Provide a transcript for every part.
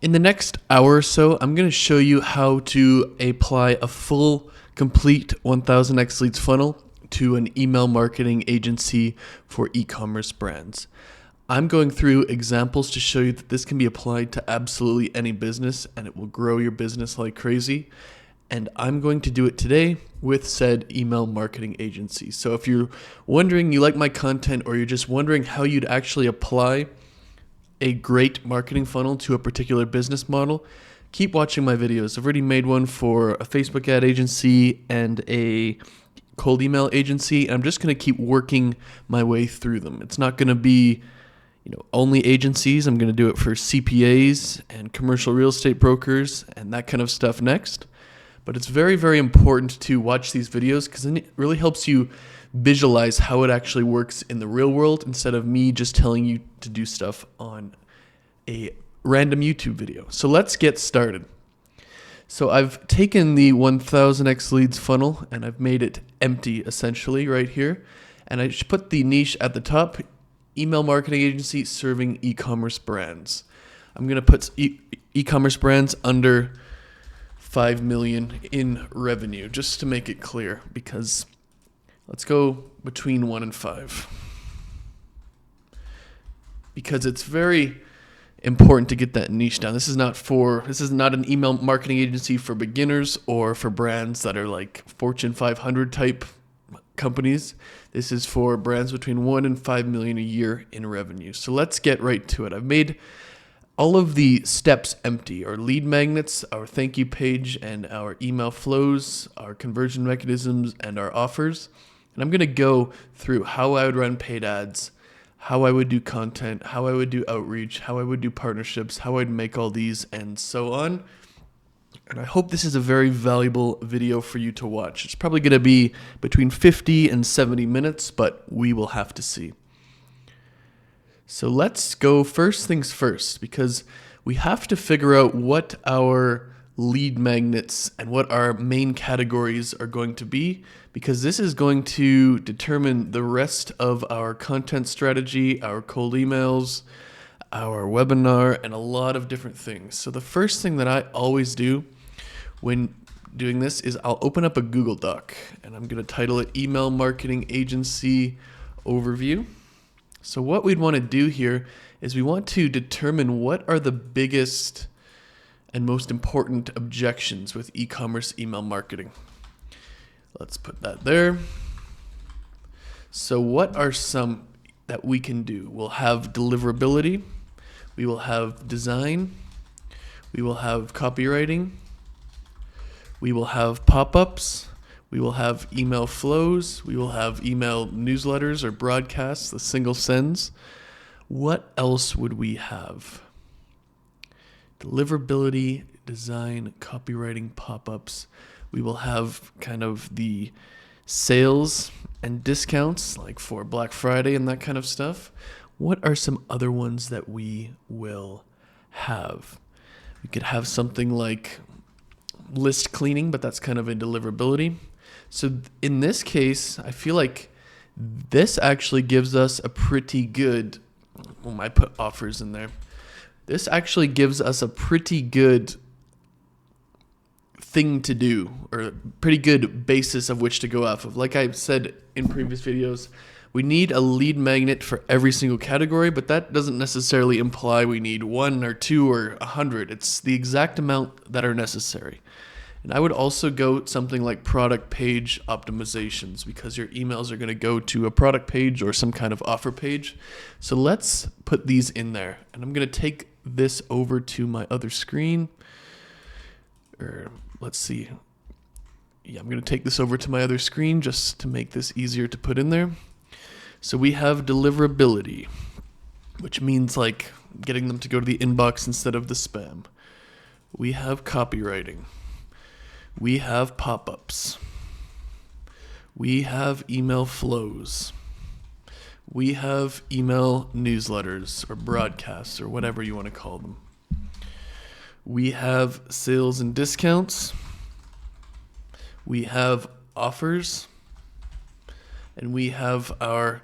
In the next hour or so, I'm going to show you how to apply a full, complete 1000x leads funnel to an email marketing agency for e-commerce brands. I'm going through examples to show you that this can be applied to absolutely any business and it will grow your business like crazy. And I'm going to do it today with said email marketing agency. So if you're wondering, you like my content, or you're just wondering how you'd actually apply a great marketing funnel to a particular business model, keep watching my videos. I've already made one for a Facebook ad agency and a cold email agency. I'm just going to keep working my way through them. It's not going to be only agencies. I'm going to do it for CPAs and commercial real estate brokers and that kind of stuff next. But it's very, very important to watch these videos because it really helps you visualize how it actually works in the real world instead of me just telling you to do stuff on a random YouTube video. So let's get started. So I've taken the 1000x leads funnel and I've made it empty essentially right here. And I just put the niche at the top, email marketing agency serving e-commerce brands. I'm going to put e-commerce brands under 5 million in revenue, just to make it clear, because let's go between 1 and 5. Because it's very important to get that niche down. This is not an email marketing agency for beginners or for brands that are like Fortune 500 type companies. This is for brands between 1 and 5 million a year in revenue. So let's get right to it. I've made all of the steps empty: our lead magnets, our thank you page, and our email flows, our conversion mechanisms, and our offers. And I'm going to go through how I would run paid ads, how I would do content, how I would do outreach, how I would do partnerships, how I'd make all these, and so on. And I hope this is a very valuable video for you to watch. It's probably going to be between 50 and 70 minutes, but we will have to see. So let's go first things first, because we have to figure out what our lead magnets and what our main categories are going to be, because this is going to determine the rest of our content strategy, our cold emails, our webinar, and a lot of different things. So the first thing that I always do when doing this is I'll open up a Google Doc and I'm going to title it Email Marketing Agency Overview. So what we'd want to do here is we want to determine what are the biggest and most important objections with e-commerce email marketing. Let's put that there. So what are some that we can do? We'll have deliverability, we will have design, we will have copywriting, we will have pop-ups, we will have email flows, we will have email newsletters or broadcasts, the single sends. What else would we have? Deliverability, design, copywriting, pop-ups. We will have kind of the sales and discounts, like for Black Friday and that kind of stuff. What are some other ones that we will have? We could have something like list cleaning, but that's kind of a deliverability. So in this case, I feel like this actually gives us a pretty good, I put offers in there. This actually gives us a pretty good thing to do, or a pretty good basis of which to go off of. Like I've said in previous videos, we need a lead magnet for every single category, but that doesn't necessarily imply we need 1 or 2 or 100. It's the exact amount that are necessary. And I would also go something like product page optimizations, because your emails are going to go to a product page or some kind of offer page. So let's put these in there. And I'm going to take this over to my other screen. Or let's see. Yeah, I'm going to take this over to my other screen just to make this easier to put in there. So we have deliverability, which means like getting them to go to the inbox instead of the spam. We have copywriting. We have pop-ups. We have email flows. We have email newsletters or broadcasts or whatever you want to call them. We have sales and discounts. We have offers. And we have our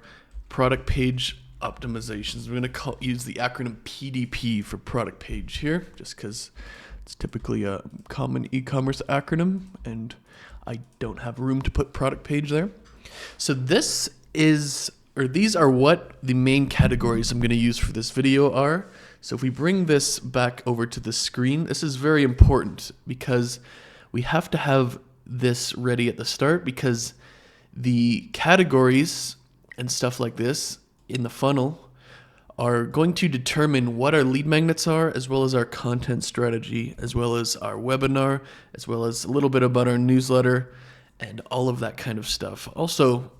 product page optimizations. We're going to use the acronym PDP for product page here, just because it's typically a common e-commerce acronym, and I don't have room to put product page there. So these are what the main categories I'm going to use for this video are. So if we bring this back over to the screen, this is very important because we have to have this ready at the start, because the categories and stuff like this in the funnel are going to determine what our lead magnets are, as well as our content strategy, as well as our webinar, as well as a little bit about our newsletter and all of that kind of stuff. Also,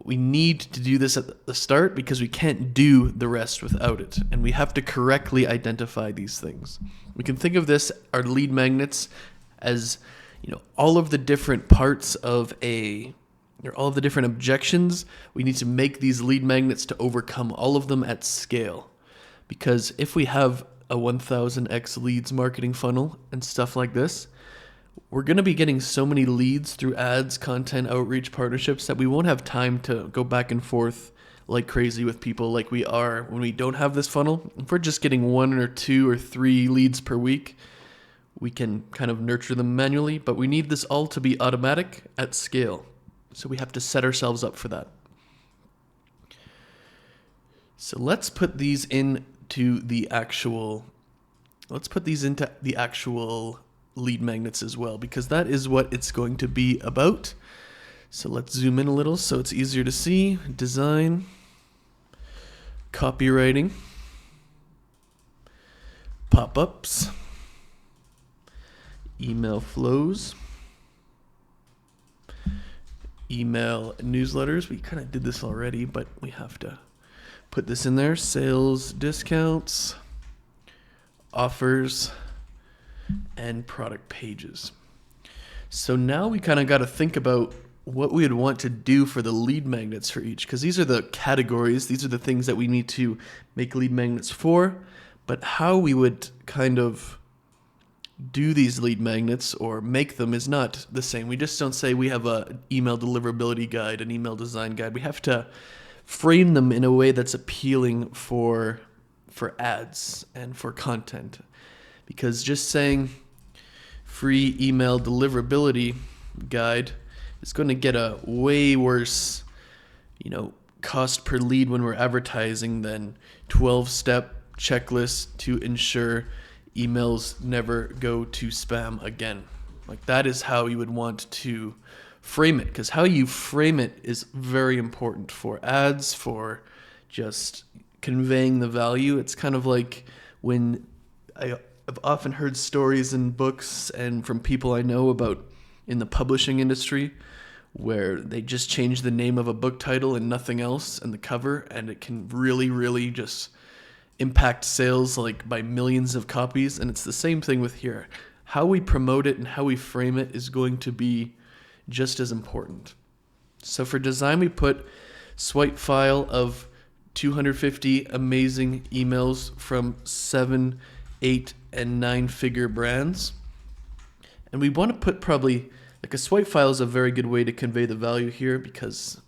we need to do this at the start because we can't do the rest without it, and we have to correctly identify these things. We can think of this, our lead magnets, as all of the different parts of all of the different objections. We need to make these lead magnets to overcome all of them at scale. Because if we have a 1000x leads marketing funnel and stuff like this, we're going to be getting so many leads through ads, content, outreach, partnerships that we won't have time to go back and forth like crazy with people like we are when we don't have this funnel. If we're just getting 1 or 2 or 3 leads per week, we can kind of nurture them manually, but we need this all to be automatic at scale. So we have to set ourselves up for that. So let's put these into the actual lead magnets as well, because that is what it's going to be about. So let's zoom in a little so it's easier to see. Design, copywriting, pop-ups, email flows, email newsletters. We kind of did this already, but we have to put this in there. Sales discounts, offers, and product pages. So now we kind of got to think about what we would want to do for the lead magnets for each, because these are the categories, these are the things that we need to make lead magnets for, but how we would kind of do these lead magnets or make them is not the same. We just don't say we have an email deliverability guide, an email design guide. We have to frame them in a way that's appealing for ads and for content. Because just saying free email deliverability guide is going to get a way worse, cost per lead when we're advertising than 12-step checklist to ensure emails never go to spam again. Like, that is how you would want to frame it, because how you frame it is very important for ads, for just conveying the value. It's kind of like when I've often heard stories in books and from people I know about in the publishing industry where they just change the name of a book title and nothing else and the cover, and it can really, really just impact sales like by millions of copies. And it's the same thing with here. How we promote it and how we frame it is going to be just as important. So for design, we put swipe file of 250 amazing emails from 7, 8, and 9-figure brands. And we want to put probably, like, a swipe file is a very good way to convey the value here, because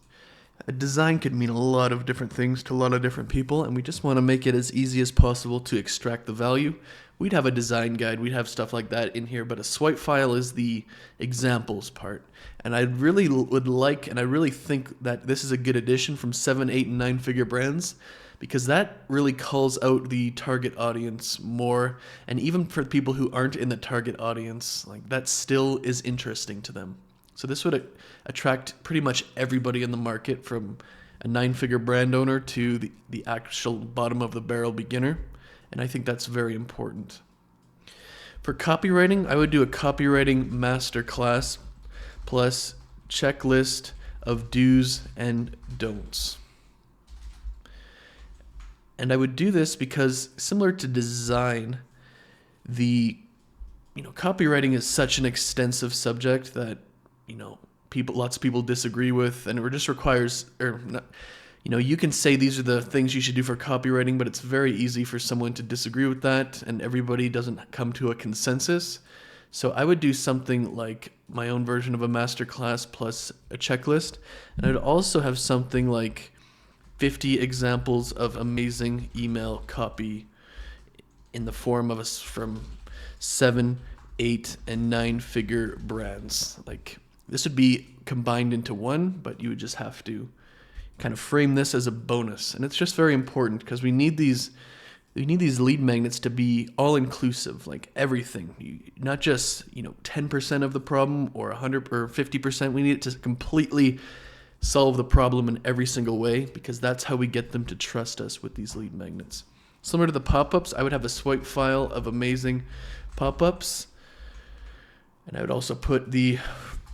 a design could mean a lot of different things to a lot of different people, and we just want to make it as easy as possible to extract the value. We'd have a design guide, we'd have stuff like that in here, but a swipe file is the examples part. And I really would like, and I really think that this is a good addition from 7, 8, and 9-figure brands, because that really calls out the target audience more. And even for people who aren't in the target audience, like, that still is interesting to them. So this would attract pretty much everybody in the market, from a 9-figure brand owner to the actual bottom of the barrel beginner. And I think that's very important. For copywriting, I would do a copywriting masterclass plus checklist of do's and don'ts. And I would do this because, similar to design, copywriting is such an extensive subject that lots of people disagree with, and it just requires, you can say these are the things you should do for copywriting, but it's very easy for someone to disagree with that, and everybody doesn't come to a consensus. So I would do something like my own version of a masterclass plus a checklist, and I'd also have something like 50 examples of amazing email copy in the form of us from 7, 8, and 9-figure brands. Like, this would be combined into one, but you would just have to kind of frame this as a bonus. And it's just very important because we need these lead magnets to be all inclusive, like everything. Not just, 10% of the problem or 100 or 50%. We need it to completely solve the problem in every single way, because that's how we get them to trust us with these lead magnets. Similar to the pop-ups, I would have a swipe file of amazing pop-ups. And I would also put the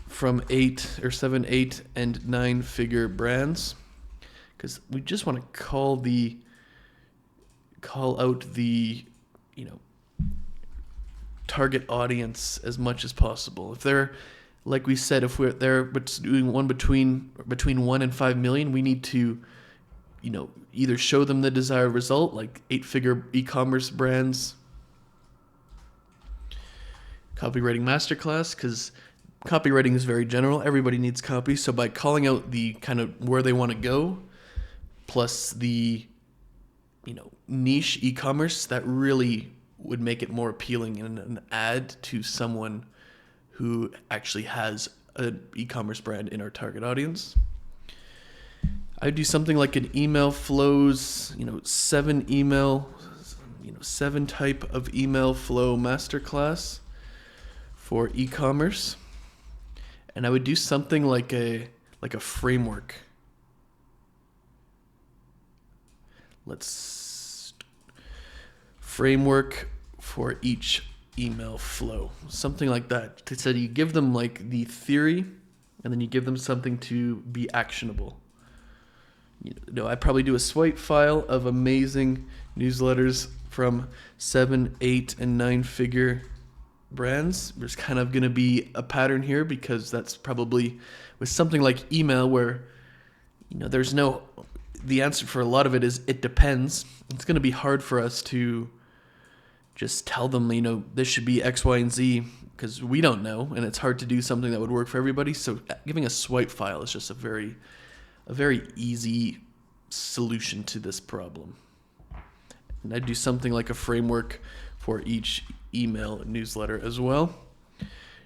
from 8 or 7, 8, and 9-figure brands, because we just want to call out the target audience as much as possible. If they're, like we said, if they're doing one between 1 and 5 million, we need to either show them the desired result, like 8-figure e-commerce brands, copywriting masterclass, because copywriting is very general. Everybody needs copy. So by calling out the kind of where they want to go, plus the niche e-commerce, that really would make it more appealing in an ad to someone who actually has an e-commerce brand in our target audience. I'd do something like an email flows, 7 type of email flow masterclass for e-commerce. And I would do something like a framework. Framework for each email flow, something like that. So you give them like the theory, and then you give them something to be actionable. I'd probably do a swipe file of amazing newsletters from 7, 8, and 9-figure brands. There's kind of going to be a pattern here, because that's probably with something like email where the answer for a lot of it is it depends. It's going to be hard for us to just tell them, this should be X, Y, and Z, because we don't know, and it's hard to do something that would work for everybody. So giving a swipe file is just a very easy solution to this problem. And I'd do something like a framework for each email newsletter as well.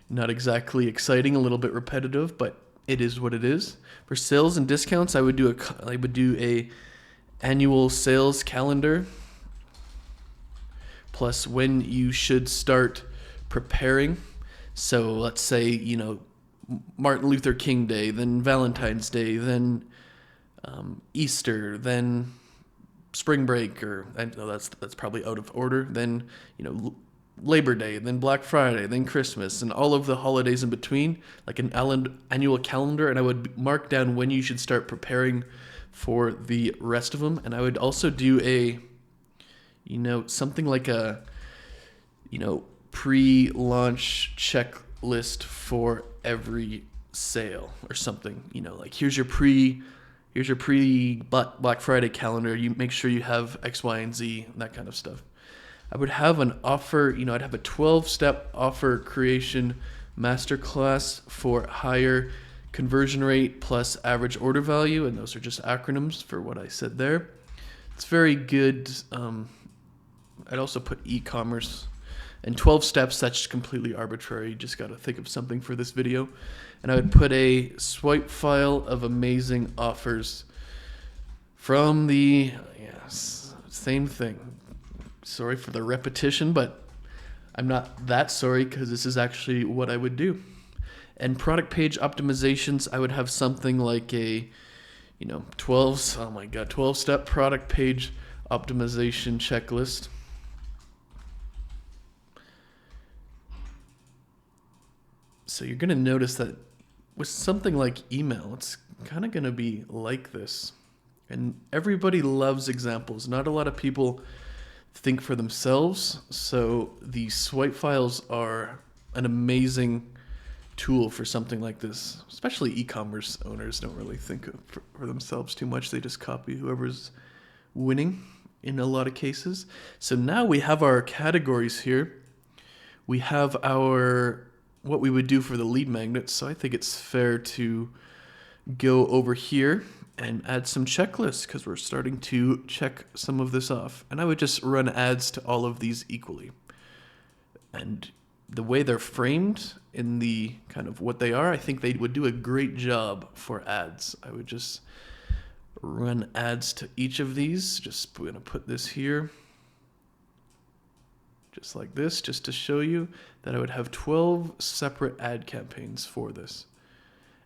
Not exactly exciting, a little bit repetitive, but it is what it is. For sales and discounts, I would do a annual sales calendar, plus when you should start preparing. So let's say, Martin Luther King Day, then Valentine's Day, then Easter, then spring break, or I know that's probably out of order. Then Labor Day, then Black Friday, then Christmas, and all of the holidays in between, like an annual calendar. And I would mark down when you should start preparing for the rest of them. And I would also do something like a pre-launch checklist for every sale or something. Like here's your pre Black Friday calendar. You make sure you have X, Y, and Z, that kind of stuff. I would have an offer, I'd have a 12-step offer creation masterclass for higher conversion rate plus average order value. And those are just acronyms for what I said there. It's very good. I'd also put e-commerce. And 12 steps, that's completely arbitrary. You just got to think of something for this video. And I would put a swipe file of amazing offers from same thing. Sorry for the repetition, but I'm not that sorry, because this is actually what I would do. And product page optimizations, I would have something like a 12-step product page optimization checklist. So you're going to notice that with something like email, it's kind of going to be like this. And everybody loves examples. Not a lot of people think for themselves. So the swipe files are an amazing tool for something like this. Especially e-commerce owners don't really think for themselves too much. They just copy whoever's winning in a lot of cases. So now we have our categories here. We have what we would do for the lead magnets. So I think it's fair to go over here and add some checklists because we're starting to check some of this off. And I would just run ads to all of these equally. And the way they're framed in the kind of what they are, I think they would do a great job for ads. I would just run ads to each of these. Just going to put this here. Just like this, just to show you that I would have 12 separate ad campaigns for this.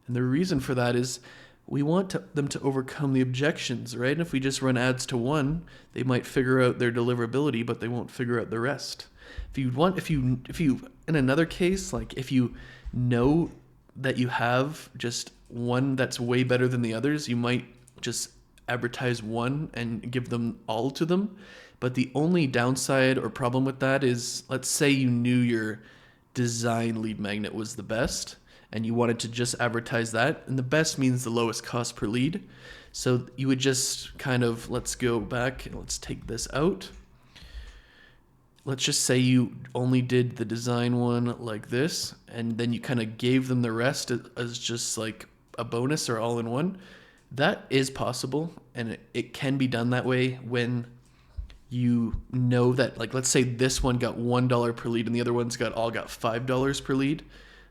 And the reason for that is we want them to overcome the objections, right? And if we just run ads to one, they might figure out their deliverability, but they won't figure out the rest. If you, in another case, like if you know that you have just one that's way better than the others, you might just advertise one and give them all to them. But the only downside or problem with that is, let's say you knew your design lead magnet was the best and you wanted to just advertise that, and the best means the lowest cost per lead. So you would just kind of, let's go back and let's take this out. Let's just say you only did the design one like this, and then you kind of gave them the rest as just like a bonus or all in one. That is possible, and it can be done that way when you know that, like, let's say this one got $1 per lead and the other one's got $5 per lead.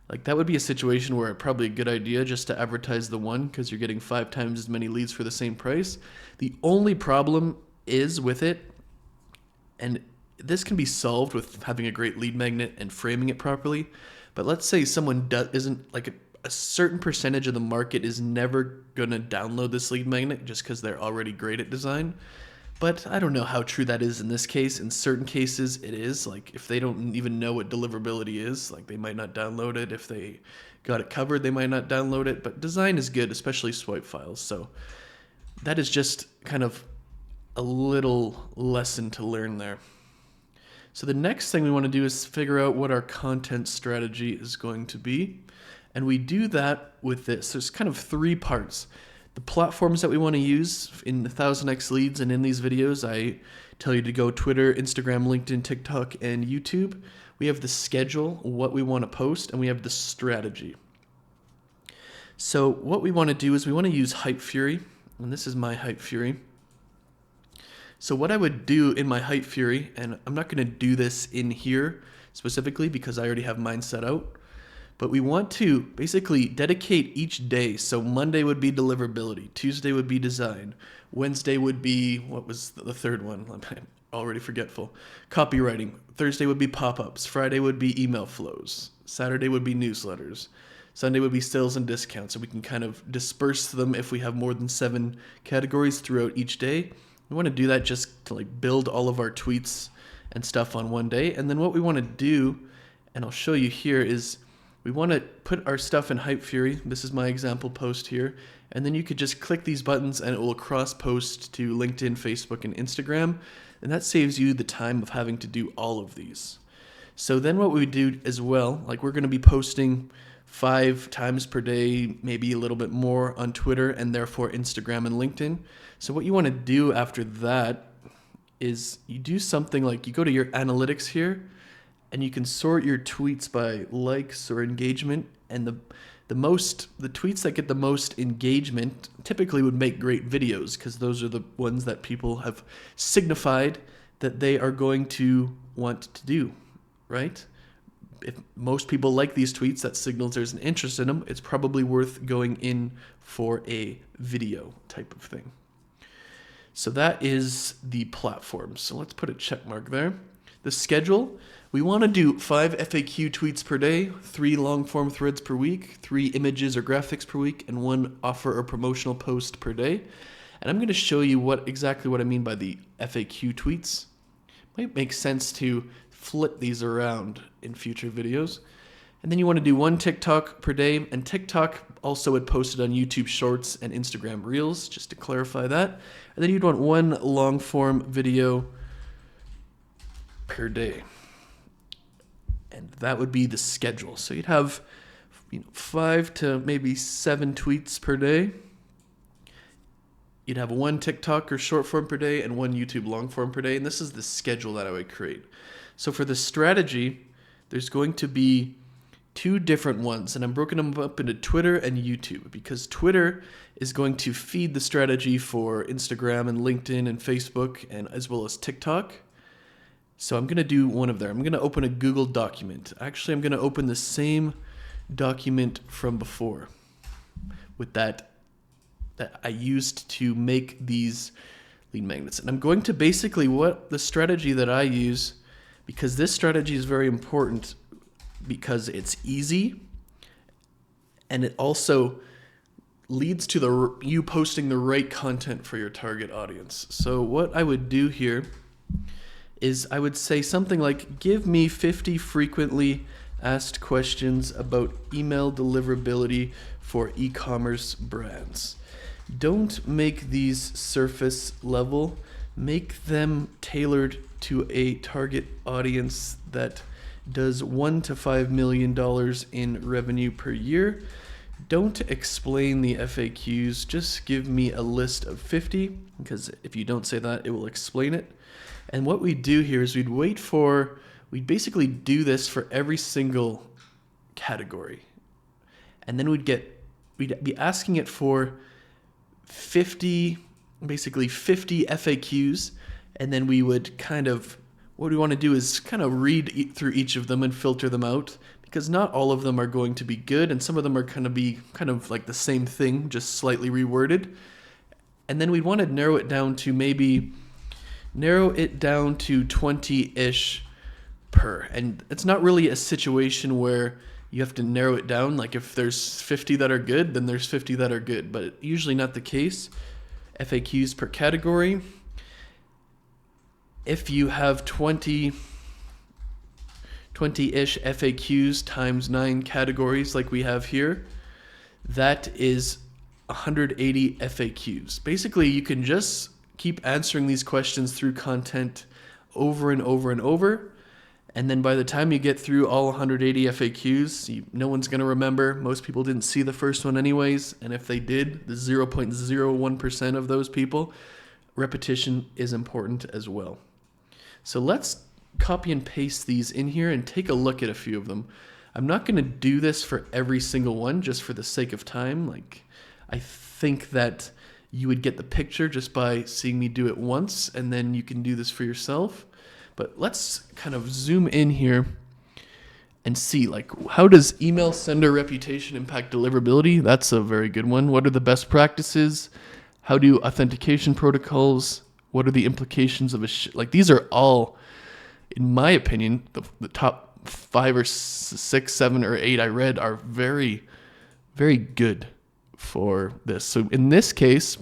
Like, that would be a situation where it's probably a good idea just to advertise the one because you're getting 5 times as many leads for the same price. The only problem is with it, and this can be solved with having a great lead magnet and framing it properly. But let's say someone isn't like a certain percentage of the market is never going to download this lead magnet just because they're already great at design. But I don't know how true that is in this case. In certain cases, it is. Like, if they don't even know what deliverability is, like, they might not download it. If they got it covered, they might not download it. But design is good, especially swipe files. So that is just kind of a little lesson to learn there. So the next thing we want to do is figure out what our content strategy is going to be. And we do that with this. There's kind of 3 parts. The platforms that we want to use in the 1000x leads, and in these videos I tell you to go Twitter, Instagram, LinkedIn, TikTok, and YouTube. We have the schedule, what we want to post, and we have the strategy. So what we want to do is we want to use Hype Fury, and this is my Hype Fury. So what I would do in my Hype Fury, and I'm not going to do this in here specifically because I already have mine set out, but we want to basically dedicate each day. So Monday would be deliverability, Tuesday would be design, Wednesday would be, what was the third one? I'm already forgetful. Copywriting. Thursday would be pop-ups. Friday would be email flows. Saturday would be newsletters. Sunday would be sales and discounts. So we can kind of disperse them if we have more than 7 categories throughout each day. We want to do that just to like build all of our tweets and stuff on one day. And then what we want to do, and I'll show you here, is we want to put our stuff in Hype Fury. This is my example post here. And then you could just click these buttons and it will cross-post to LinkedIn, Facebook, and Instagram. And that saves you the time of having to do all of these. So then what we do as well, like we're going to be posting 5 times per day, maybe a little bit more on Twitter and therefore Instagram and LinkedIn. So what you want to do after that is you do something like you go to your analytics here, and you can sort your tweets by likes or engagement, and the tweets that get the most engagement typically would make great videos because those are the ones that people have signified that they are going to want to do, right? If most people like these tweets, that signals there's an interest in them. It's probably worth going in for a video type of thing. So that is the platform. So let's put a check mark there. The schedule, we want to do 5 FAQ tweets per day, 3 long form threads per week, 3 images or graphics per week, and 1 offer or promotional post per day. And I'm going to show you exactly what I mean by the FAQ tweets. Might make sense to flip these around in future videos. And then you want to do 1 TikTok per day, and TikTok also would post it on YouTube Shorts and Instagram Reels, just to clarify that. And then you'd want 1 long form video per day. And that would be the schedule. So you'd have 5 to maybe 7 tweets per day. You'd have 1 TikTok or short form per day and 1 YouTube long form per day. And this is the schedule that I would create. So for the strategy, there's going to be two different ones, and I'm broken them up into Twitter and YouTube, because Twitter is going to feed the strategy for Instagram and LinkedIn and Facebook, and as well as TikTok. So I'm going to do one of them. I'm going to open a Google document. Actually, I'm going to open the same document from before with that I used to make these lead magnets. And I'm going to basically what the strategy that I use, because this strategy is very important because it's easy and it also leads to you posting the right content for your target audience. So what I would do here is I would say something like, give me 50 frequently asked questions about email deliverability for e-commerce brands. Don't make these surface level. Make them tailored to a target audience that does $1 to $5 million in revenue per year. Don't explain the FAQs. Just give me a list of 50, because if you don't say that, it will explain it. And what we do here is we'd basically do this for every single category. And then we'd be asking it for 50 FAQs. And then we would what we want to do is read through each of them and filter them out, because not all of them are going to be good. And some of them are going to be like the same thing, just slightly reworded. And then we'd want to narrow it down to 20-ish per. And it's not really a situation where you have to narrow it down. Like if there's 50 that are good, then there's 50 that are good, but usually not the case. FAQs per category. If you have 20-ish FAQs times 9 categories like we have here, that is 180 FAQs. Basically, you can just keep answering these questions through content over and over and over. And then by the time you get through all 180 FAQs, no one's going to remember. Most people didn't see the first one anyways. And if they did, the 0.01% of those people, repetition is important as well. So let's copy and paste these in here and take a look at a few of them. I'm not going to do this for every single one just for the sake of time. I think that you would get the picture just by seeing me do it once, and then you can do this for yourself. But let's zoom in here and see, how does email sender reputation impact deliverability? That's a very good one. What are the best practices? How do authentication protocols? What are the implications of these are all, in my opinion, the top 5 or 6, 7 or 8 I read are very, very good for this. So in this case,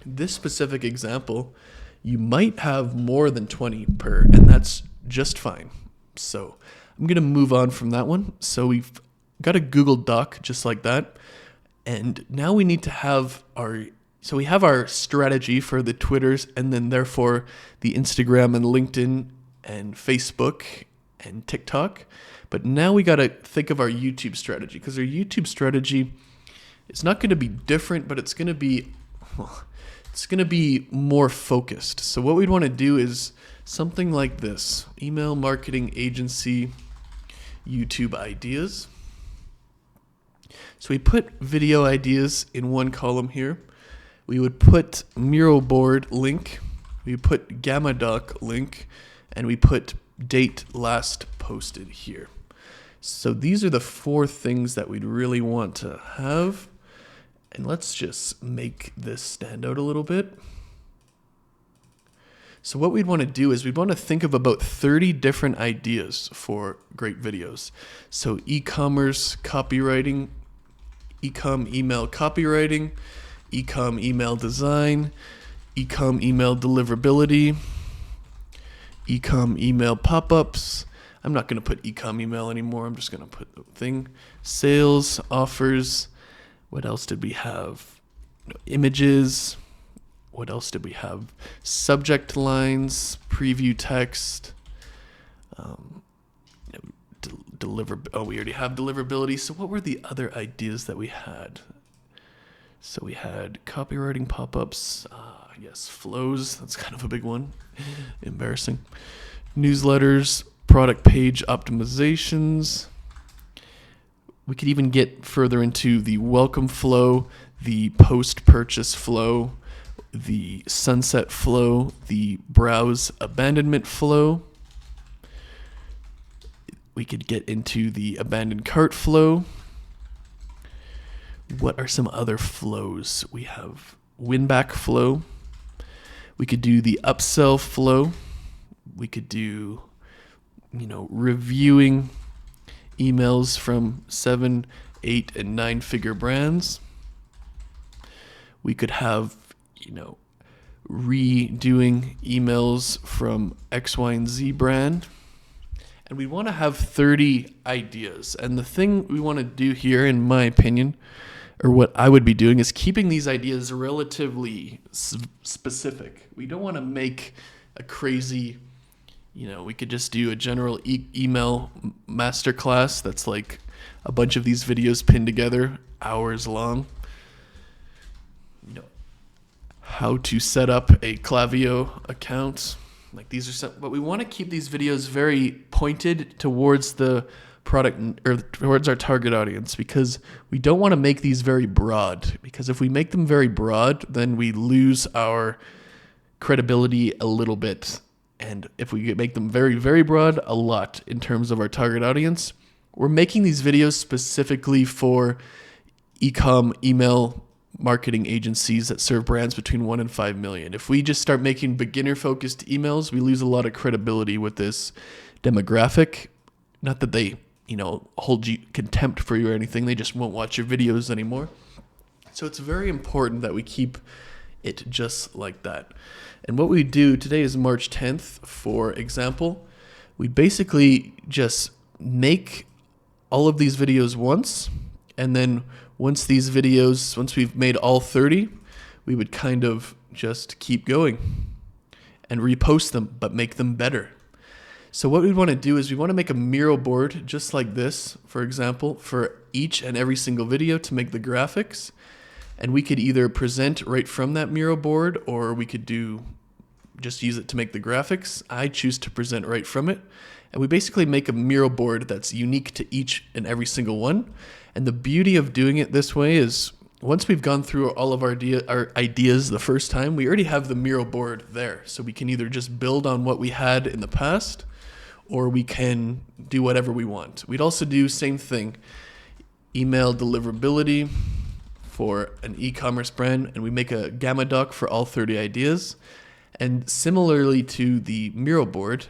this specific example, you might have more than 20 per, and that's just fine. So I'm going to move on from that one. So we've got a Google Doc just like that. And now we need to have we have our strategy for the Twitters, and then therefore the Instagram and LinkedIn and Facebook and TikTok. But now we got to think of our YouTube strategy, because our YouTube strategy, it's not going to be different, but it's going to be more focused. So what we'd want to do is something like this: email marketing agency YouTube ideas. So we put video ideas in one column here. We would put Miro board link. We put Gamma Doc link, and we put date last posted here. So these are the 4 things that we'd really want to have. And let's just make this stand out a little bit. So what we'd want to do is we'd want to think of about 30 different ideas for great videos. So e-commerce copywriting, e-com email copywriting, e-com email design, e-com email deliverability, e-com email pop-ups. I'm not going to put e-com email anymore. I'm just going to put the thing. Sales, offers. What else did we have? Images. What else did we have? Subject lines, preview text, we already have deliverability. So what were the other ideas that we had? So we had copywriting pop-ups. Yes, flows. That's kind of a big one. Embarrassing. Newsletters, product page optimizations, We could even get further into the welcome flow, the post-purchase flow, the sunset flow, the browse abandonment flow. We could get into the abandoned cart flow. What are some other flows? We have win-back flow. We could do the upsell flow. We could do, reviewing emails from 7, 8, and 9-figure brands. We could have, redoing emails from X, Y, and Z brand. And we want to have 30 ideas. And the thing we want to do here, in my opinion, or what I would be doing, is keeping these ideas relatively specific. We don't want to make a crazy, we could just do a general email masterclass that's like a bunch of these videos pinned together, hours long. How to set up a Klaviyo account. Like, these are some, but we want to keep these videos very pointed towards the product or towards our target audience, because we don't want to make these very broad, because if we make them very broad, then we lose our credibility a little bit. And if we make them very, very broad, a lot in terms of our target audience. We're making these videos specifically for e-com email marketing agencies that serve brands between 1 and 5 million. If we just start making beginner-focused emails, we lose a lot of credibility with this demographic. Not that they, hold you contempt for you or anything. They just won't watch your videos anymore. So it's very important that we keep it just like that. And what we do, today is March 10th, for example, we basically just make all of these videos once, and then once we've made all 30, we would kind of just keep going and repost them, but make them better. So what we want to do is we want to make a Miro board just like this, for example, for each and every single video to make the graphics. And we could either present right from that Miro board, or we could just use it to make the graphics. I choose to present right from it. And we basically make a Miro board that's unique to each and every single one. And the beauty of doing it this way is, once we've gone through all of our ideas the first time, we already have the Miro board there. So we can either just build on what we had in the past, or we can do whatever we want. We'd also do same thing, email deliverability for an e-commerce brand, and we make a Gamma doc for all 30 ideas. And similarly to the Miro board,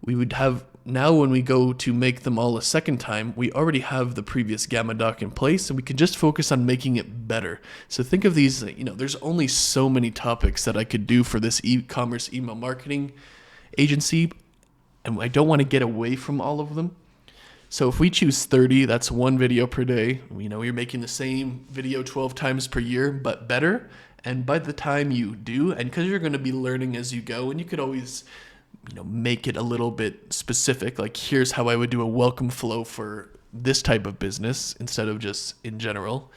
we would have, now when we go to make them all a second time, we already have the previous Gamma doc in place, and we can just focus on making it better. So think of these, there's only so many topics that I could do for this e-commerce email marketing agency, and I don't want to get away from all of them. So if we choose 30, that's one video per day. You're making the same video 12 times per year, but better. And by the time you do, and because you're going to be learning as you go, and you could always make it a little bit specific, like here's how I would do a welcome flow for this type of business instead of just in general.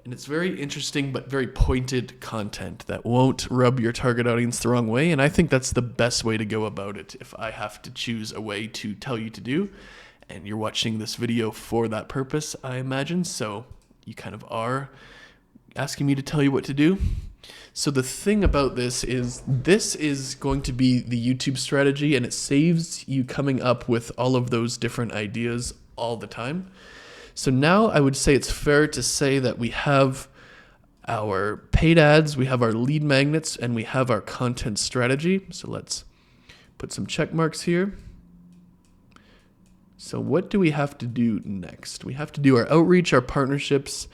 And it's very interesting but very pointed content that won't rub your target audience the wrong way. And I think that's the best way to go about it if I have to choose a way to tell you to do. And you're watching this video for that purpose, I imagine. So you kind of are asking me to tell you what to do. So the thing about this is going to be the YouTube strategy, and it saves you coming up with all of those different ideas all the time. So now I would say it's fair to say that we have our paid ads, we have our lead magnets, and we have our content strategy. So let's put some check marks here. So what do we have to do next? We have to do our outreach, our partnerships,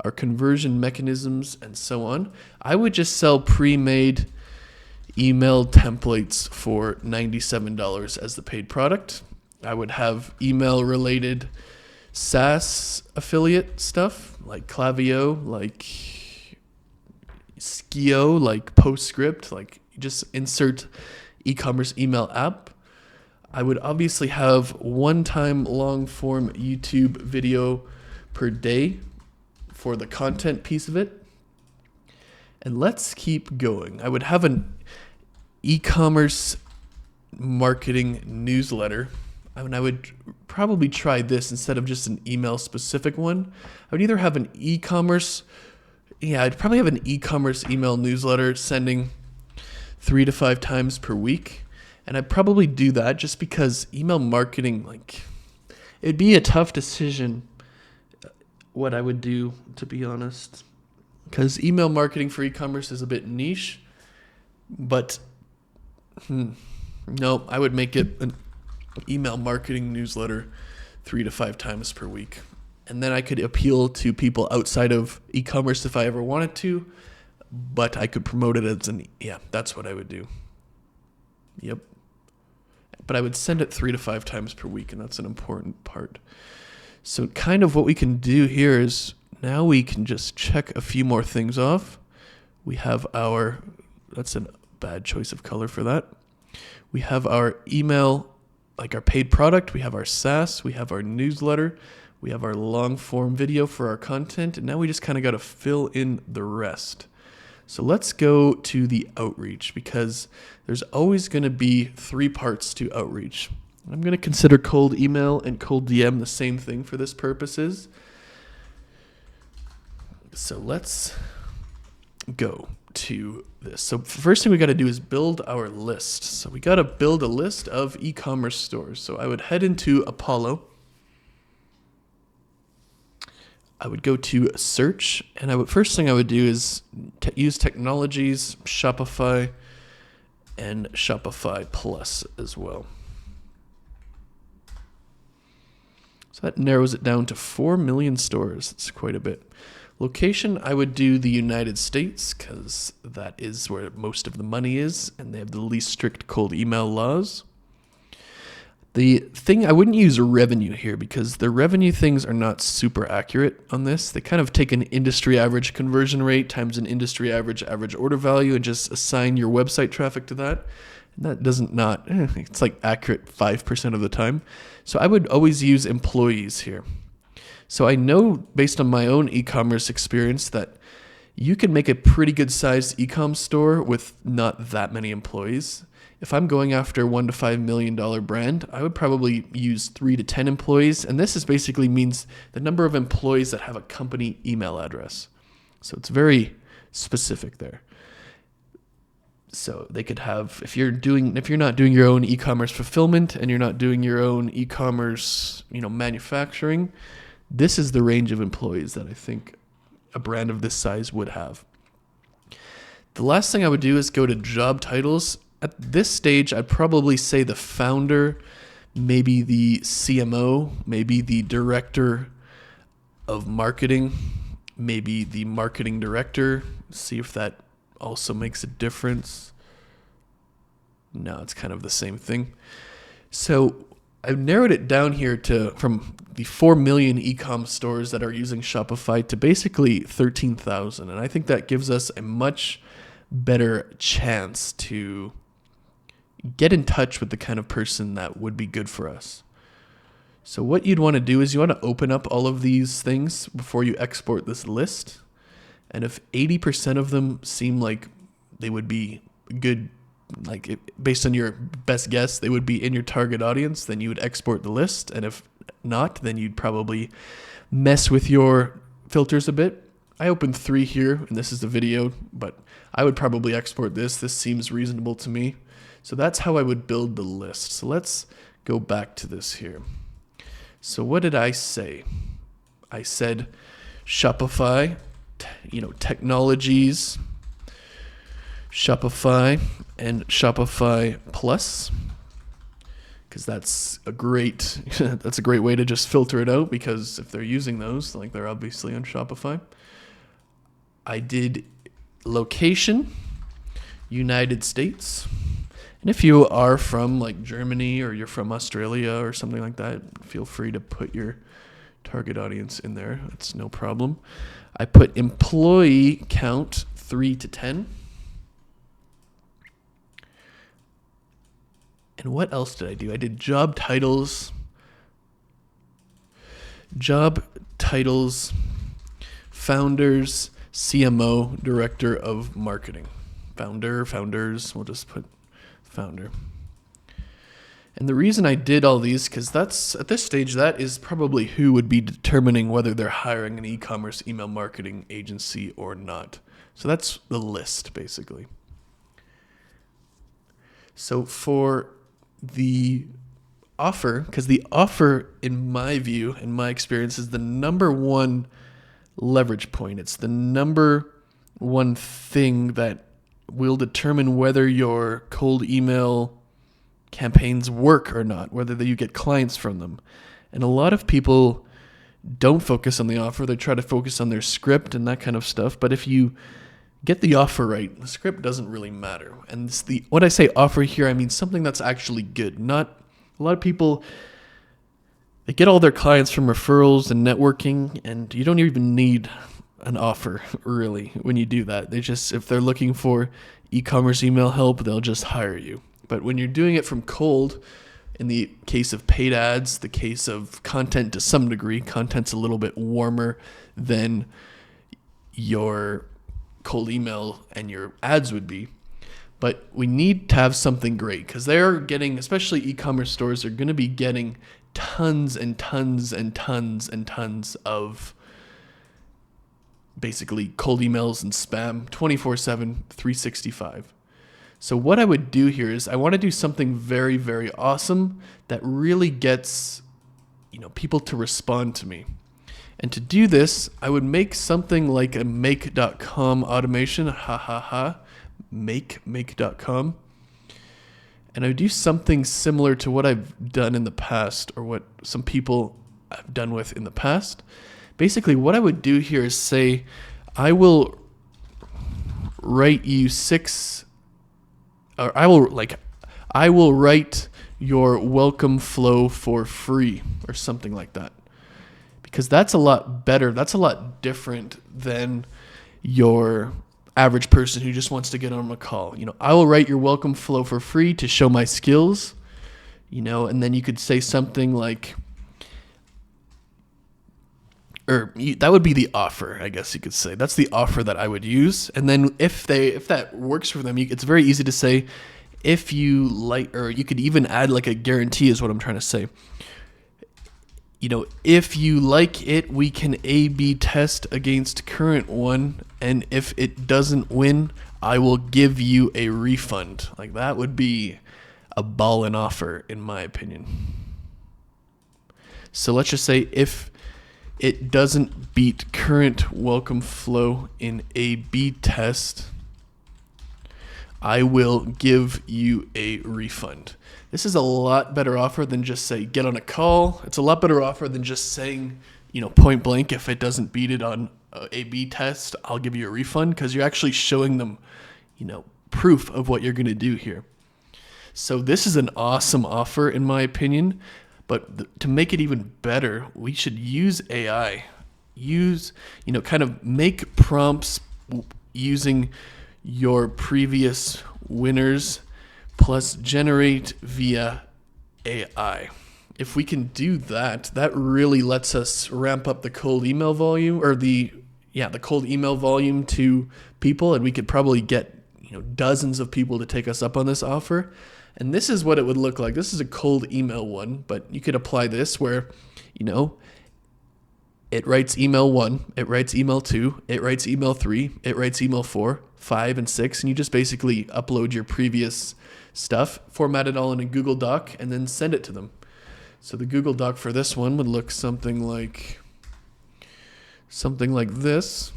our conversion mechanisms, and so on. I would just sell pre-made email templates for $97 as the paid product. I would have email-related SaaS affiliate stuff like Klaviyo, like Skio, like PostScript, like just insert e-commerce email app. I would obviously have one-time long-form YouTube video per day for the content piece of it. And let's keep going. I would have an e-commerce marketing newsletter. I would probably try this instead of just an email specific one. I would either have an e-commerce, I'd probably have an e-commerce email newsletter sending 3 to 5 times per week. And I'd probably do that just because email marketing, like, it'd be a tough decision what I would do, to be honest. Because email marketing for e-commerce is a bit niche. But, no, I would make it an email marketing newsletter 3 to 5 times per week. And then I could appeal to people outside of e-commerce if I ever wanted to. But I could promote it as that's what I would do. Yep. But I would send it 3 to 5 times per week, and that's an important part. So kind of what we can do here is now we can just check a few more things off. We have that's a bad choice of color for that. We have our email, like our paid product. We have our SaaS. We have our newsletter. We have our long form video for our content. And now we just kind of got to fill in the rest. So let's go to the outreach, because there's always going to be 3 parts to outreach. I'm going to consider cold email and cold DM the same thing for this purposes. So let's go to this. So first thing we got to do is build our list. So we got to build a list of e-commerce stores. So I would head into Apollo. I would go to search, and first thing I would do is use technologies, Shopify, and Shopify Plus as well. So that narrows it down to 4 million stores. That's quite a bit. Location, I would do the United States, because that is where most of the money is, and they have the least strict cold email laws. The thing, I wouldn't use revenue here because the revenue things are not super accurate on this. They kind of take an industry average conversion rate times an industry average order value and just assign your website traffic to that. And that it's like accurate 5% of the time. So I would always use employees here. So I know based on my own e-commerce experience that you can make a pretty good sized e-com store with not that many employees. If I'm going after $1 to $5 million brand, I would probably use 3 to 10 employees. And this basically means the number of employees that have a company email address. So it's very specific there. So they could have, if you're not doing your own e-commerce fulfillment and you're not doing your own e-commerce, manufacturing, this is the range of employees that I think a brand of this size would have. The last thing I would do is go to job titles. At this stage, I'd probably say the founder, maybe the CMO, maybe the director of marketing, maybe the marketing director. See if that also makes a difference. No, it's kind of the same thing. So I've narrowed it down here from the 4 million e-com stores that are using Shopify to basically 13,000. And I think that gives us a much better chance to get in touch with the kind of person that would be good for us. So what you'd want to do is you want to open up all of these things before you export this list. And if 80% of them seem like they would be good, based on your best guess, they would be in your target audience, then you would export the list. And if not, then you'd probably mess with your filters a bit. I opened 3 here, and this is the video, but I would probably export this. This seems reasonable to me. So that's how I would build the list. So let's go back to this here. So what did I say? I said Shopify, technologies, Shopify, and Shopify Plus, because that's a great way to just filter it out, because if they're using those, they're obviously on Shopify. I did location, United States. And if you are from Germany or you're from Australia or something like that, feel free to put your target audience in there. That's no problem. I put employee count 3 to 10. And what else did I do? I did job titles, founders, CMO, director of marketing. Founders, we'll just put founder. And the reason I did all these, because that's at this stage, that is probably who would be determining whether they're hiring an e-commerce email marketing agency or not. So that's the list, basically. So for the offer, because the offer, in my view, in my experience, is the number one leverage point. It's the number one thing that will determine whether your cold email campaigns work or not, whether you get clients from them. And a lot of people don't focus on the offer. They try to focus on their script and that kind of stuff. But if you get the offer right, the script doesn't really matter. And when I say offer here, I mean something that's actually good. Not a lot of people, they get all their clients from referrals and networking, and you don't even need an offer really when you do that. If they're looking for e-commerce email help, they'll just hire you. But when you're doing it from cold, in the case of paid ads, the case of content to some degree, content's a little bit warmer than your cold email and your ads would be. But we need to have something great, because they're getting, especially e-commerce stores, are going to be getting tons and tons and tons and tons of basically cold emails and spam 24/7, 365. So what I would do here is I want to do something very, very awesome that really gets, people to respond to me. And to do this, I would make something like a make.com automation, make.com. And I would do something similar to what I've done in the past, or what some people I've done with in the past. Basically, what I would do here is say, I will write you I will write your welcome flow for free, or something like that. Because that's a lot better. That's a lot different than your average person who just wants to get on a call. I will write your welcome flow for free to show my skills, and then you could say something like, that would be the offer, I guess you could say. That's the offer that I would use. And then if that works for them, it's very easy to say, if you like, or you could even add like a guarantee is what I'm trying to say. If you like it, we can A/B test against current one. And if it doesn't win, I will give you a refund. Like, that would be a ballin' offer, in my opinion. So let's just say if it doesn't beat current welcome flow in A/B test, I will give you a refund. This is a lot better offer than just say, get on a call. It's a lot better offer than just saying, point blank, if it doesn't beat it on A/B test, I'll give you a refund, because you're actually showing them, proof of what you're going to do here. So this is an awesome offer, in my opinion. But to make it even better, we should use AI. Kind of make prompts using your previous winners, plus generate via AI. If we can do that, that really lets us ramp up the cold email volume, or the cold email volume to people, and we could probably get dozens of people to take us up on this offer. And this is what it would look like. This is a cold email one, but you could apply this where, it writes email 1, it writes email 2, it writes email 3, it writes email 4, 5, and 6, and you just basically upload your previous stuff, format it all in a Google Doc, and then send it to them. So the Google Doc for this one would look something like this.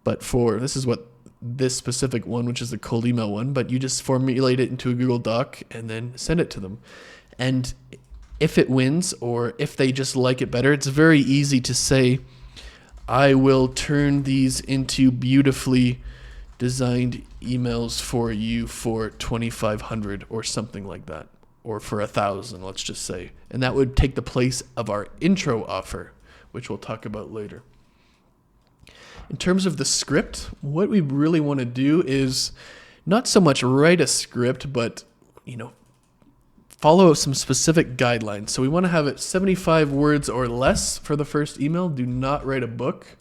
But this is what this specific one, which is the cold email one, but you just formulate it into a Google Doc and then send it to them. And if it wins, or if they just like it better, it's very easy to say, I will turn these into beautifully designed emails for you for $2,500 or something like that, or for $1,000, let's just say. And that would take the place of our intro offer, which we'll talk about later. In terms of the script, what we really want to do is not so much write a script, but, follow some specific guidelines. So we want to have it 75 words or less for the first email. Do not write a book.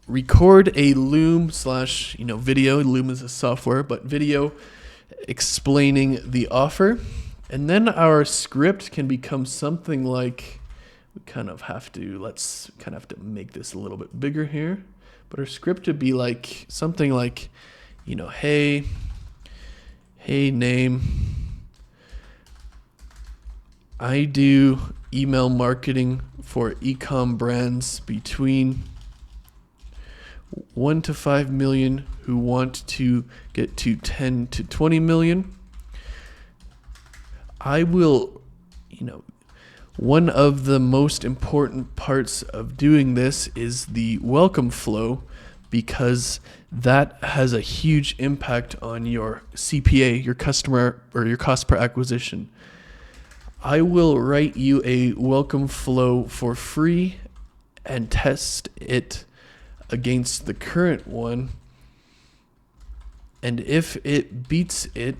record a Loom slash, video. Loom is a software, but video explaining the offer. And then our script can become something like, let's kind of have to make this a little bit bigger here. But our script would be like something like, hey name, I do email marketing for e-com brands between 1 to 5 million who want to get to 10 to 20 million. I will, one of the most important parts of doing this is the welcome flow, because that has a huge impact on your CPA, your customer, or your cost per acquisition. I will write you a welcome flow for free and test it against the current one. And if it beats it,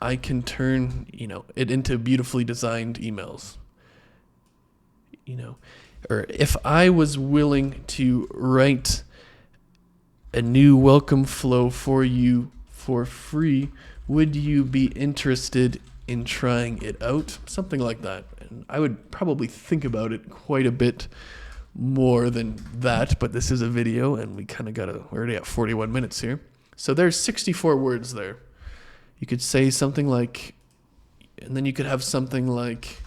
I can turn, it into beautifully designed emails. Or if I was willing to write a new welcome flow for you for free, would you be interested in trying it out? Something like that. And I would probably think about it quite a bit more than that, but this is a video and we're already at 41 minutes here. So there's 64 words there. You could say something like, and then you could have something like,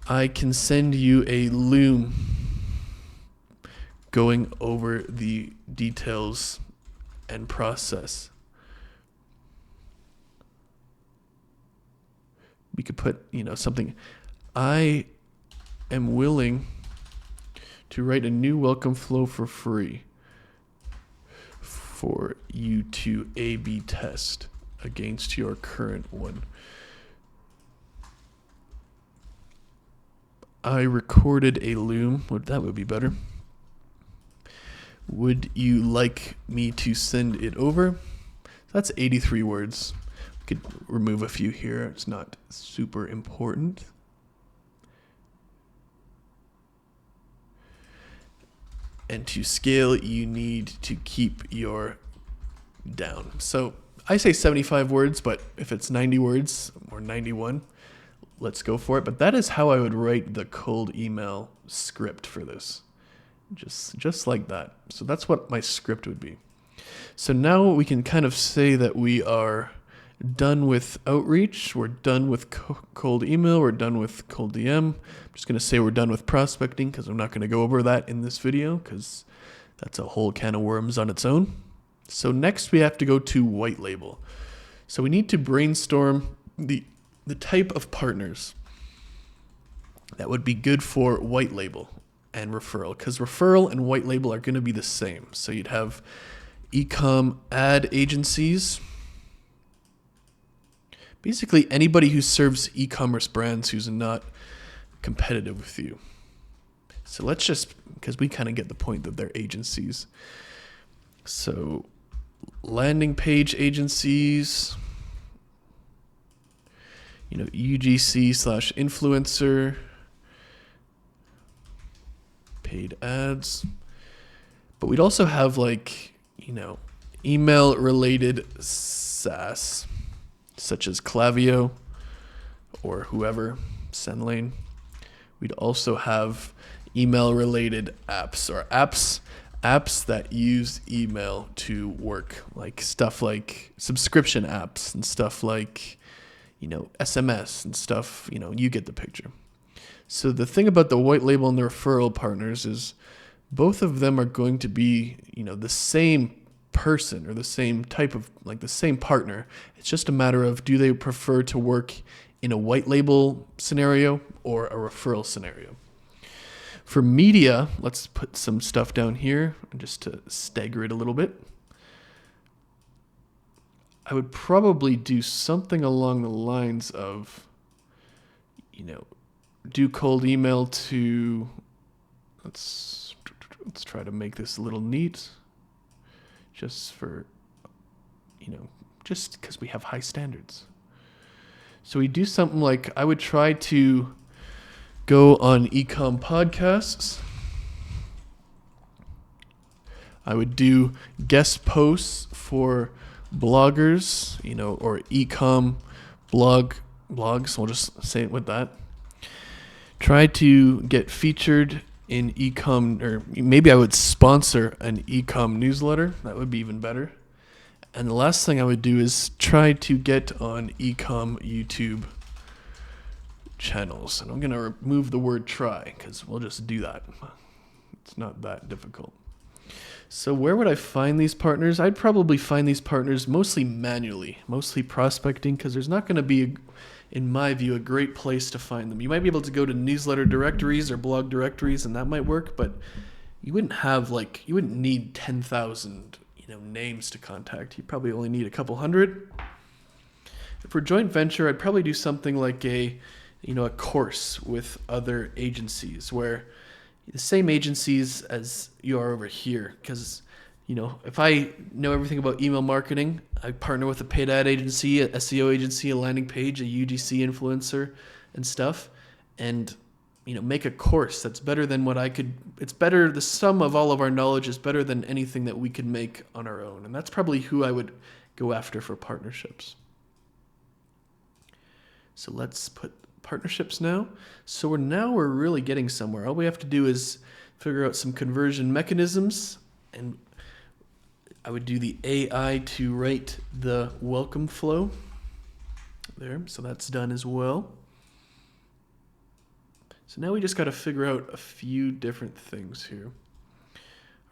I can send you a Loom going over the details and process. We could put, something, I am willing to write a new welcome flow for free for you to A/B test against your current one. I recorded a Loom. That would be better. Would you like me to send it over? That's 83 words. We could remove a few here. It's not super important. And to scale, you need to keep your down. So I say 75 words, but if it's 90 words or 91, let's go for it. But that is how I would write the cold email script for this. Just like that. So that's what my script would be. So now we can kind of say that we are done with outreach. We're done with cold email. We're done with cold DM. I'm just going to say we're done with prospecting because I'm not going to go over that in this video because that's a whole can of worms on its own. So next we have to go to white label. So we need to brainstorm the type of partners that would be good for white label and referral, because referral and white label are going to be the same. So you'd have e-com ad agencies, basically anybody who serves e-commerce brands who's not competitive with you. So let's just, because we kind of get the point that they're agencies. So landing page agencies, UGC/influencer, paid ads. But we'd also have email related SaaS, such as Klaviyo or whoever, SendLane. We'd also have email related apps, or apps that use email to work, like stuff like subscription apps and stuff like, SMS and stuff, you get the picture. So the thing about the white label and the referral partners is both of them are going to be, the same person or the same type of, the same partner. It's just a matter of, do they prefer to work in a white label scenario or a referral scenario? For media, let's put some stuff down here just to stagger it a little bit. I would probably do something along the lines of, do cold email to, let's try to make this a little neat, just for, just because we have high standards. So we do something like, I would try to go on ecom podcasts I would do guest posts for bloggers, or e-com blogs. We'll just say it with that. Try to get featured in e-com, or maybe I would sponsor an e-com newsletter. That would be even better. And the last thing I would do is try to get on e-com YouTube channels. And I'm going to remove the word try because we'll just do that. It's not that difficult. So where would I find these partners? I'd probably find these partners mostly manually, mostly prospecting, because there's not going to be, in my view, a great place to find them. You might be able to go to newsletter directories or blog directories, and that might work, but you wouldn't need 10,000 names to contact. You probably only need a couple hundred. For joint venture, I'd probably do something like a course with other agencies where the same agencies as you are over here. Because, if I know everything about email marketing, I partner with a paid ad agency, a SEO agency, a landing page, a UGC influencer and stuff. And make a course that's better than the sum of all of our knowledge is better than anything that we could make on our own. And that's probably who I would go after for partnerships. So let's put partnerships now. So we're really getting somewhere. All we have to do is figure out some conversion mechanisms, and I would do the AI to write the welcome flow there. So that's done as well. So now we just got to figure out a few different things here.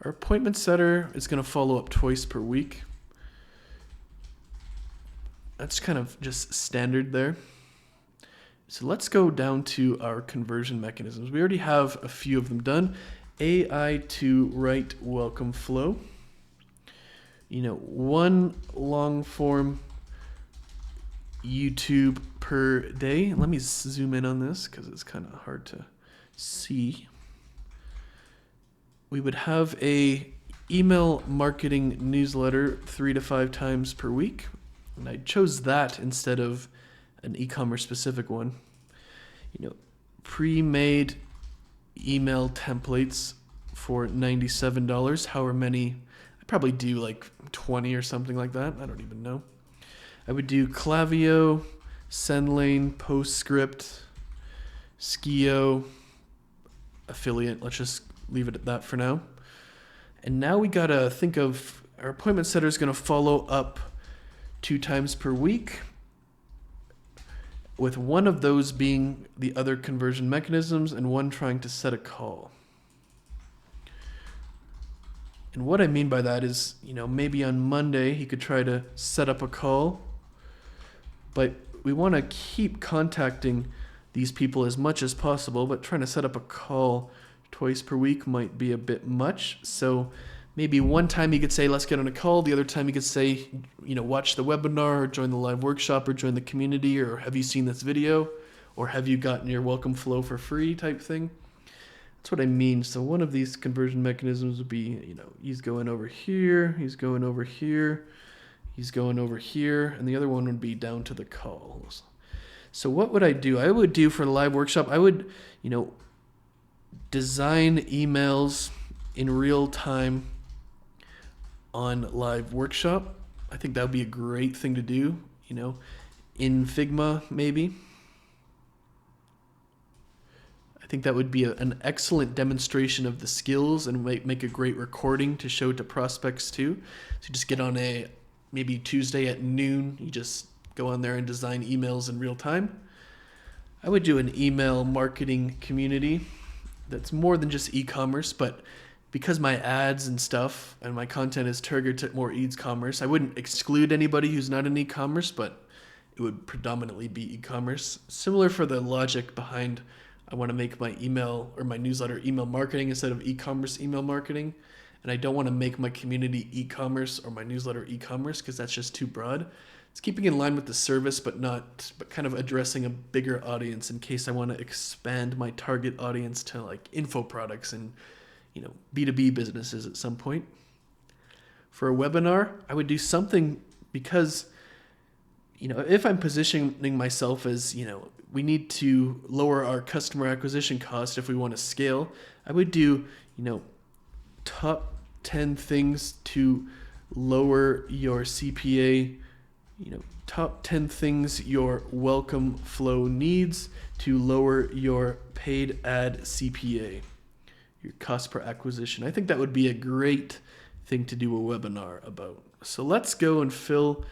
Our appointment setter is going to follow up twice per week. That's kind of just standard there. So let's go down to our conversion mechanisms. We already have a few of them done. AI to write welcome flow. One long form YouTube per day. Let me zoom in on this because it's kind of hard to see. We would have a email marketing newsletter 3 to 5 times per week. And I chose that instead of an e-commerce specific one. Pre-made email templates for $97. However many, I probably do like 20 or something like that. I don't even know. I would do Klaviyo, SendLane, PostScript, Skio, affiliate. Let's just leave it at that for now. And now we got to think of our appointment setter is going to follow up 2 times per week, with one of those being the other conversion mechanisms and one trying to set a call. And what I mean by that is, maybe on Monday he could try to set up a call, but we want to keep contacting these people as much as possible, but trying to set up a call twice per week might be a bit much. So maybe one time he could say, let's get on a call. The other time he could say, watch the webinar or join the live workshop or join the community, or have you seen this video, or have you gotten your welcome flow for free type thing. That's what I mean. So one of these conversion mechanisms would be, he's going over here, he's going over here, he's going over here, and the other one would be down to the calls. So what would I do? I would do for the live workshop, I would, design emails in real time on live workshop. I think that would be a great thing to do, in Figma maybe. I think that would be an excellent demonstration of the skills and make a great recording to show to prospects too. So just get on maybe Tuesday at noon, you just go on there and design emails in real time. I would do an email marketing community that's more than just e-commerce, but because my ads and stuff and my content is targeted to more e-commerce, I wouldn't exclude anybody who's not in e-commerce, but it would predominantly be e-commerce. Similar for the logic behind I want to make my email or my newsletter email marketing instead of e-commerce email marketing. And I don't want to make my community e-commerce or my newsletter e-commerce because that's just too broad. It's keeping in line with the service, but kind of addressing a bigger audience in case I want to expand my target audience to like info products and B2B businesses at some point. For a webinar, I would do something because, if I'm positioning myself as, we need to lower our customer acquisition cost if we want to scale, I would do, top 10 things to lower your CPA, top 10 things your welcome flow needs to lower your paid ad CPA, your cost per acquisition. I think that would be a great thing to do a webinar about. So let's go and fill,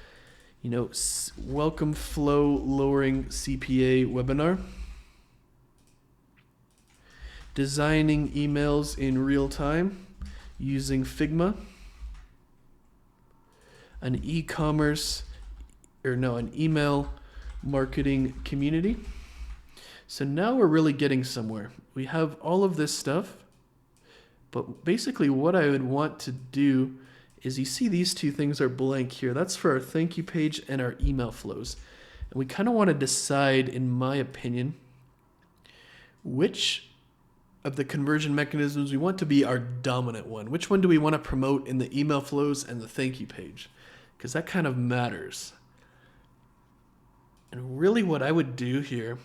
welcome flow lowering CPA webinar. Designing emails in real time using Figma. An email marketing community. So now we're really getting somewhere. We have all of this stuff, but basically what I would want to do is, you see these two things are blank here. That's for our thank you page and our email flows. And we kind of want to decide, in my opinion, which of the conversion mechanisms we want to be our dominant one. Which one do we want to promote in the email flows and the thank you page? Because that kind of matters. And really what I would do here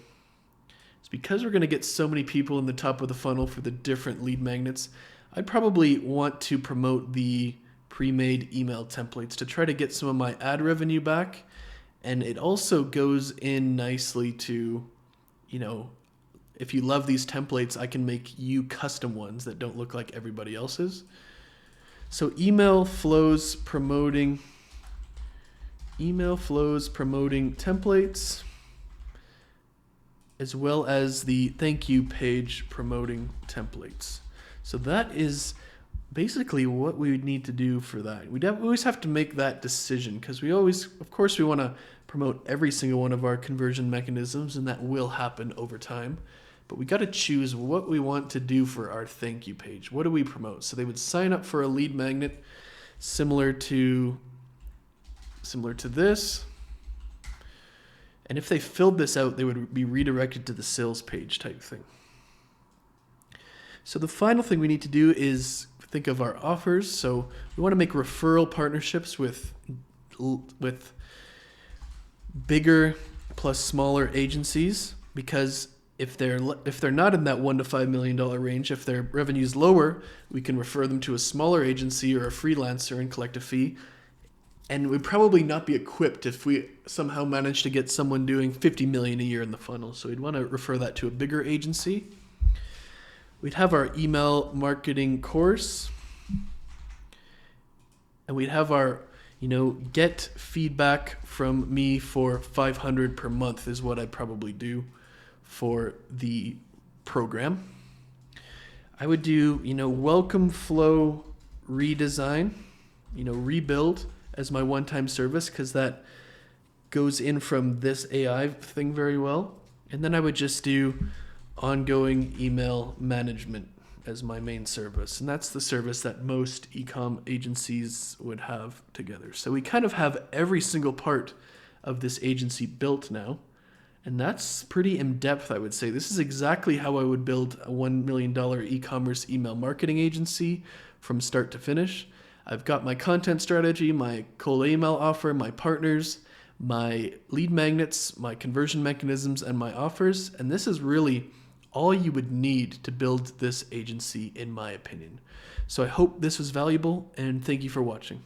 is, because we're going to get so many people in the top of the funnel for the different lead magnets, I'd probably want to promote the pre-made email templates to try to get some of my ad revenue back. And it also goes in nicely to, if you love these templates, I can make you custom ones that don't look like everybody else's. So email flows promoting templates, as well as the thank you page promoting templates. So that is basically what we would need to do for that. We always have to make that decision, because we want to promote every single one of our conversion mechanisms, and that will happen over time. But we got to choose what we want to do for our thank you page. What do we promote? So they would sign up for a lead magnet similar to this. And if they filled this out, they would be redirected to the sales page type thing. So the final thing we need to do is think of our offers. So we want to make referral partnerships with bigger plus smaller agencies, because if they're not in that $1 to $5 million range, if their revenue is lower, we can refer them to a smaller agency or a freelancer and collect a fee. And we'd probably not be equipped if we somehow managed to get someone doing $50 million a year in the funnel. So we'd want to refer that to a bigger agency. We'd have our email marketing course, and we'd have our, get feedback from me for $500 per month is what I'd probably do for the program. I would do, welcome flow redesign, rebuild as my one-time service, because that goes in from this AI thing very well. And then I would just do ongoing email management as my main service. And that's the service that most e-com agencies would have together. So we kind of have every single part of this agency built now. And that's pretty in-depth, I would say. This is exactly how I would build a $1 million e-commerce email marketing agency from start to finish. I've got my content strategy, my cold email offer, my partners, my lead magnets, my conversion mechanisms, and my offers. And this is really all you would need to build this agency, in my opinion. So I hope this was valuable, and thank you for watching.